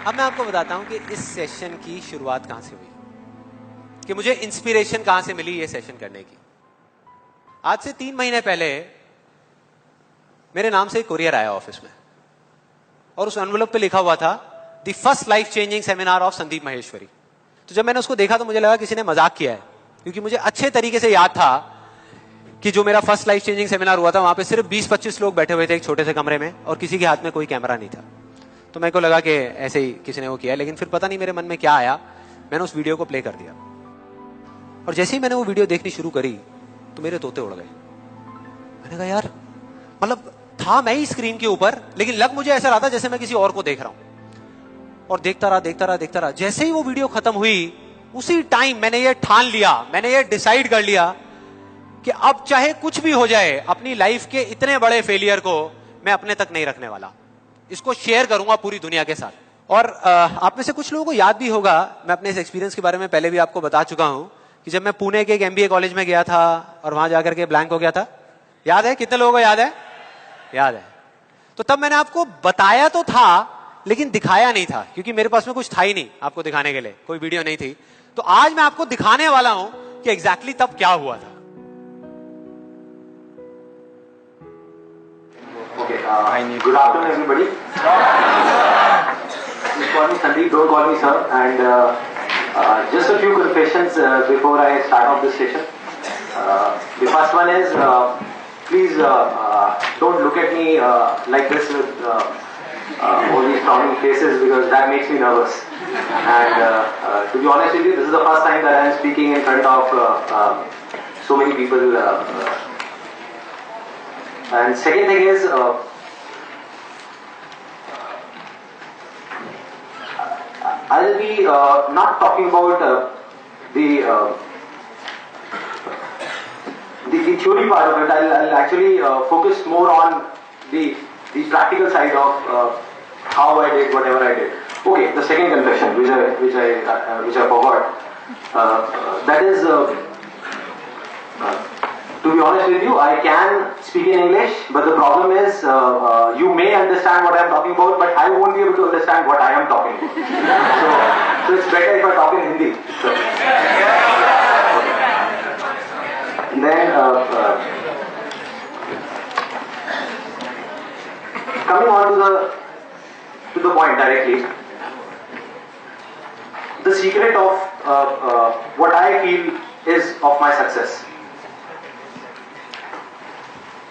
अब मैं आपको बताता हूं कि इस सेशन की शुरुआत कहां से हुई, कि मुझे इंस्पिरेशन कहां से मिली ये सेशन करने की। आज से 3 महीने पहले मेरे नाम से एक कुरियर आया ऑफिस में और उस एनवेलप पे लिखा हुआ था the first life changing seminar of Sandeep Maheshwari. तो जब मैंने उसको देखा तो मुझे लगा किसी ने मजाक किया है, क्योंकि मुझे अच्छे तरीके से याद था कि जो मेरा फर्स्ट लाइफ चेंजिंग सेमिनार हुआ था वहां पे सिर्फ 20-25 लोग बैठे हुए थे एक छोटे से कमरे में और किसी के हाथ में कोई कैमरा नहीं था। तो मेरे को लगा कि ऐसे ही किसी ने वो किया, लेकिन फिर पता नहीं मेरे मन में क्या आया, मैंने उस वीडियो को प्ले कर दिया और जैसे ही मैंने वो वीडियो देखनी शुरू करी तो मेरे तोते उड़ गए। मैंने कहा यार, मतलब था मैं ही स्क्रीन के ऊपर, लेकिन लग मुझे ऐसा रहा था जैसे मैं किसी और को देख रहा हूं। और देखता रहा। जैसे ही वो वीडियो खत्म हुई उसी टाइम मैंने ये ठान लिया, मैंने ये डिसाइड कर लिया कि अब चाहे कुछ भी हो जाए, अपनी लाइफ के इतने बड़े फेलियर को मैं अपने तक नहीं रखने वाला, इसको शेयर करूंगा पूरी दुनिया के साथ। और आप में से कुछ लोगों को याद भी होगा, मैं अपने इस एक्सपीरियंस के बारे में पहले भी आपको बता चुका हूं कि जब मैं पुणे के एक MBA कॉलेज में गया था और वहां जाकर के ब्लैंक हो गया था। याद है? कितने लोगों को याद है? याद है। तो तब मैंने आपको बताया तो था लेकिन दिखाया नहीं था, क्योंकि मेरे पास में कुछ था ही नहीं आपको दिखाने के लिए, कोई वीडियो नहीं थी। तो आज मैं आपको दिखाने वाला हूं कि एग्जैक्टली तब क्या हुआ था। Good afternoon, everybody. Just call me Sandeep, don't call me sir. And just a few confessions before I start off this session. The first one is, please don't look at me like this with all these frowning faces, because that makes me nervous. And to be honest with you, this is the first time that I am speaking in front of so many people. And second thing is, I'll be not talking about the theory part of it. I'll actually focus more on the practical side of how I did whatever I did. Okay, the second confession, which I forgot. That is. To be honest with you, I can speak in English, but the problem is you may understand what I am talking about, but I won't be able to understand what I am talking about. So it's better if I talk in Hindi. So. Then coming on to the point directly, the secret of what I feel is of my success.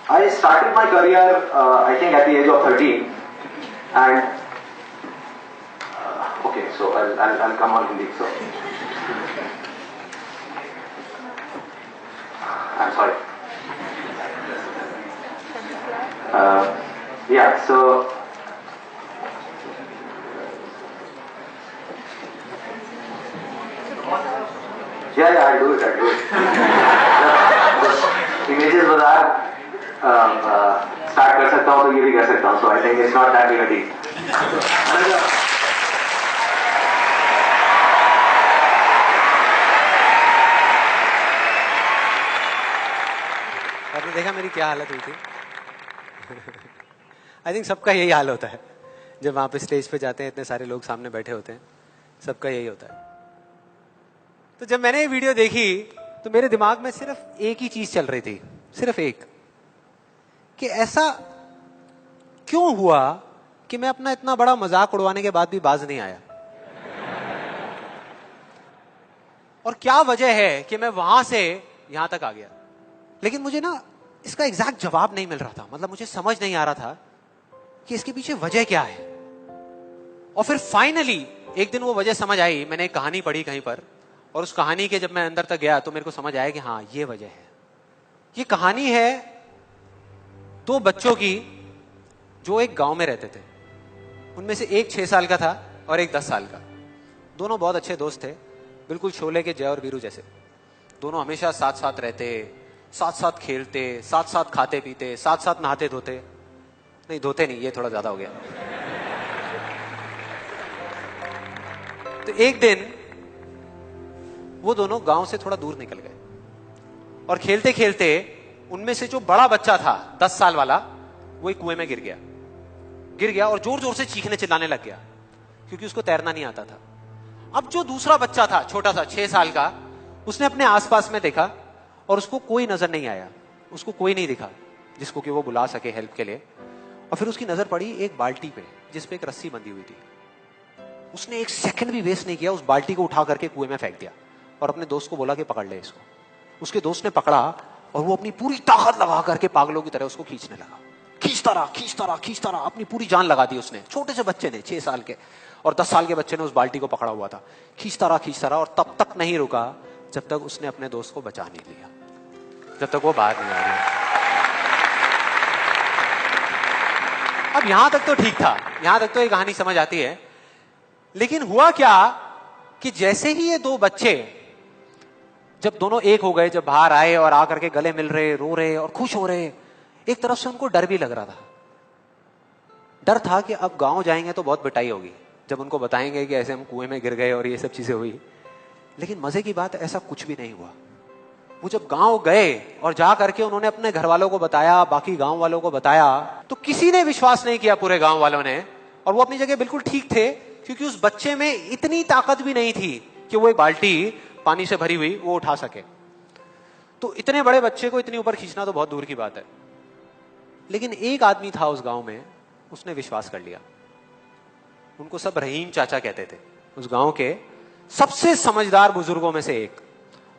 I started my career, I think, at the age of 13, and okay, so I'll come on Hindi. So I'm sorry. Yeah. So yeah, I'll do it. Images bazaar. Start कर सकता हूं तो ये भी कर सकता हूं, so I think it's not that big a deal. आपने देखा मेरी क्या हालत हुई थी? आई थिंक सबका यही हाल होता है जब वहां पे स्टेज पे जाते हैं, इतने सारे लोग सामने बैठे होते हैं, सबका यही होता है। तो जब मैंने ये वीडियो देखी तो मेरे दिमाग में सिर्फ एक ही चीज चल रही थी, सिर्फ एक, कि ऐसा क्यों हुआ कि मैं अपना इतना बड़ा मजाक उड़वाने के बाद भी बाज नहीं आया, और क्या वजह है कि मैं वहां से यहां तक आ गया। लेकिन मुझे ना इसका एग्जैक्ट जवाब नहीं मिल रहा था, मतलब मुझे समझ नहीं आ रहा था कि इसके पीछे वजह क्या है। और फिर फाइनली एक दिन वो वजह समझ आई। मैंने एक कहानी पढ़ी कहीं पर, और उस कहानी के जब मैं अंदर तक गया तो मेरे को समझ आया कि हाँ, ये वजह है। ये कहानी है 2 बच्चों की जो एक गांव में रहते थे। उनमें से एक 6 साल का था और एक 10 साल का। दोनों बहुत अच्छे दोस्त थे, बिल्कुल शोले के जय और वीरू जैसे। दोनों हमेशा साथ साथ रहते, साथ साथ खेलते, साथ साथ खाते पीते, साथ साथ नहाते धोते। नहीं, धोते नहीं, ये थोड़ा ज्यादा हो गया। तो एक दिन वो दोनों गांव से थोड़ा दूर निकल गए और खेलते खेलते उनमें से जो बड़ा बच्चा था 10 साल वाला, वो एक कुएं में गिर गया और जोर जोर से चीखने चिल्लाने लग गया। क्योंकि उसको तैरना नहीं आता था। अब जो दूसरा बच्चा था छोटा सा 6 साल का, उसने अपने आसपास में देखा और उसको कोई नजर नहीं आया, उसको कोई नहीं दिखा जिसको कि वो बुला सके हेल्प के लिए। और फिर उसकी नजर पड़ी एक बाल्टी पे जिसपे एक रस्सी बंधी हुई थी। उसने एक सेकंड भी वेस्ट नहीं किया, उस बाल्टी को उठा करके कुएं में फेंक दिया और अपने दोस्त को बोला कि पकड़ ले इसको। उसके दोस्त ने पकड़ा और वो अपनी पूरी ताकत लगा करके पागलों की तरह उसको खींचने लगा। खींचता रहा, अपनी पूरी जान लगा दी उसने। छोटे से बच्चे ने, 6 साल के और 10 साल के बच्चे ने उस बाल्टी को पकड़ा हुआ था। खींचता रहा और तब तक नहीं रुका जब तक उसने अपने दोस्त को बचा नहीं लिया, जब तक वो बाहर नहीं आ गया। अब यहां तक तो ठीक था, यहां तक तो ये कहानी समझ आती है। लेकिन हुआ क्या कि जैसे ही ये 2 बच्चे जब दोनों एक हो गए, जब बाहर आए और आकर के गले मिल रहे, रो रहे और खुश हो रहे, एक तरफ से उनको डर भी लग रहा था। डर था कि अब गांव जाएंगे तो बहुत पिटाई होगी जब उनको बताएंगे कि ऐसे हम कुएं में गिर गए और ये सब चीजें हुई। लेकिन मजे की बात, ऐसा कुछ भी नहीं हुआ। वो जब गांव गए और जा करके उन्होंने अपने घर वालों को बताया, बाकी गांव वालों को बताया, तो किसी ने विश्वास नहीं किया, पूरे गांव वालों ने। और वो अपनी जगह बिल्कुल ठीक थे, क्योंकि उस बच्चे में इतनी ताकत भी नहीं थी कि वो एक बाल्टी पानी से भरी हुई वो उठा सके। तो इतने बड़े बच्चे को इतनी ऊपर खींचना तो बहुत दूर की बात है। लेकिन एक आदमी था उस गांव में, उसने विश्वास कर लिया। उनको सब रहीम चाचा कहते थे, उस गांव के सबसे समझदार बुजुर्गों में से एक।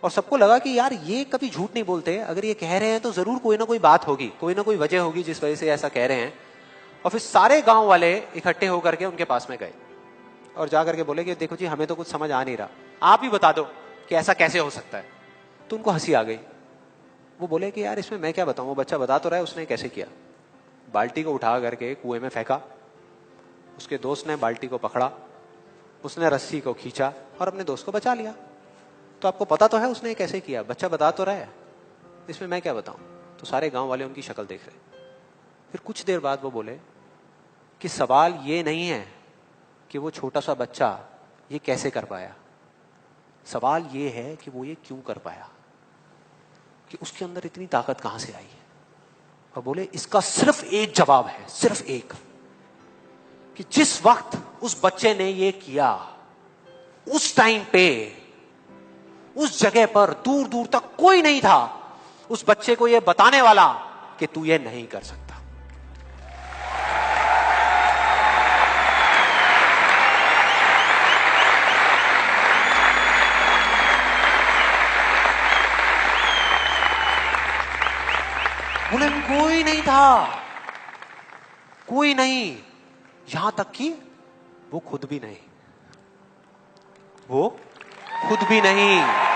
और सबको लगा कि यार ये कभी झूठ नहीं बोलते, अगर ये कह रहे हैं तो जरूर कोई ना कोई बात होगी, कोई ना कोई वजह होगी जिस वजह से ऐसा कह रहे हैं। और फिर सारे गांव वाले इकट्ठे होकर के उनके पास में गए और जाकर के बोले कि देखो जी, हमें तो कुछ समझ आ नहीं रहा, आप ही बता दो कि ऐसा कैसे हो सकता है। तो उनको हंसी आ गई। वो बोले कि यार इसमें मैं क्या बताऊं, वो बच्चा बता तो रहा है उसने कैसे किया। बाल्टी को उठा करके कुएं में फेंका, उसके दोस्त ने बाल्टी को पकड़ा, उसने रस्सी को खींचा और अपने दोस्त को बचा लिया। तो आपको पता तो है उसने कैसे किया, बच्चा बता तो रहा है, इसमें मैं क्या बताऊं। तो सारे गांव वाले उनकी शक्ल देख रहे। फिर कुछ देर बाद वो बोले कि सवाल ये नहीं है कि वो छोटा सा बच्चा ये कैसे कर पाया, सवाल ये है कि वो ये क्यों कर पाया, कि उसके अंदर इतनी ताकत कहां से आई है। और बोले इसका सिर्फ एक जवाब है, सिर्फ एक, कि जिस वक्त उस बच्चे ने ये किया, उस टाइम पे उस जगह पर दूर दूर तक कोई नहीं था उस बच्चे को ये बताने वाला कि तू ये नहीं कर सकता। बोले कोई नहीं था, कोई नहीं, यहां तक कि वो खुद भी नहीं, वो खुद भी नहीं।